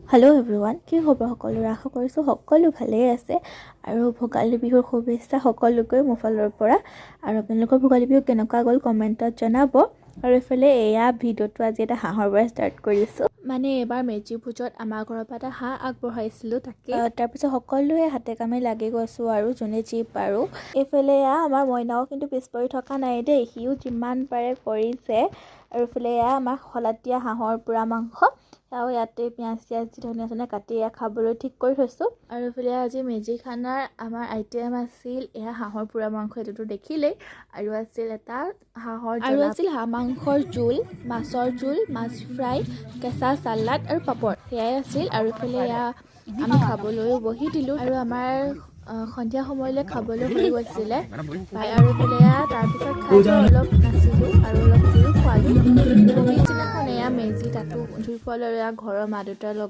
Hello' everyone, কি খবৰ সকলোৰে? আশা কৰিছোঁ সকলো ভালেই আছে আৰু ভোগালী বিহুৰ শুভেচ্ছা সকলোকে মোৰ ফালৰ পৰা। আৰু আপোনালোকৰ ভোগালী বিহু কেনেকুৱা গ'ল কমেণ্টত জনাব। আৰু এইফালে এয়া ভিডিঅ'টো আজি এটা হাঁহৰ পৰা ষ্টাৰ্ট কৰিছোঁ। মানে এইবাৰ মেজি ভোজত আমাৰ ঘৰৰ পৰা এটা হাঁহ আগবঢ়াইছিলোঁ, তাকে তাৰপিছত সকলোৱে হাতে কামে লাগি গৈছোঁ আৰু যোনে যি পাৰোঁ। এইফালে এয়া আমাৰ মইনাও কিন্তু পিছ পৰি থকা নাই দেই, সিও যিমান পাৰে কৰিছে। আৰু এইফালে এয়া আমাৰ শলাত দিয়া হাঁহৰ পোৰা মাংস, আৰু ইয়াতে পিঁয়াজ চিয়াজ দি ধনিয়া কাটি খাবলৈ ঠিক কৰি থৈছোঁ। আৰু এইফালে আজি মেজি খানাৰ আমাৰ আইটেম আছিল এয়া হাঁহৰ পোৰা মাংস, এইটোতো দেখিলেই, আৰু আছিল এটা হাঁহৰ আৰু আছিল হাঁহ মাংসৰ জোল, মাছৰ জোল, মাছ ফ্ৰাই, কেঁচা চালাড আৰু পাপৰ, সেয়াই আছিল। আৰু এইফালে এয়া আমি খাবলৈও বহি দিলোঁ আৰু আমাৰ সন্ধিয়া সময়লৈ খাবলৈ হৈ গৈছিলে প্ৰায়। আৰু এইফালে এয়া তাৰপিছত খাই অলপ নাছিলোঁ আৰু অলপ জুইও খোৱালোঁ। পিছদিনাখন এয়া মেজি তাতো জুই খোৱালোঁ আৰু এয়া ঘৰৰ মা দেউতাৰ লগত।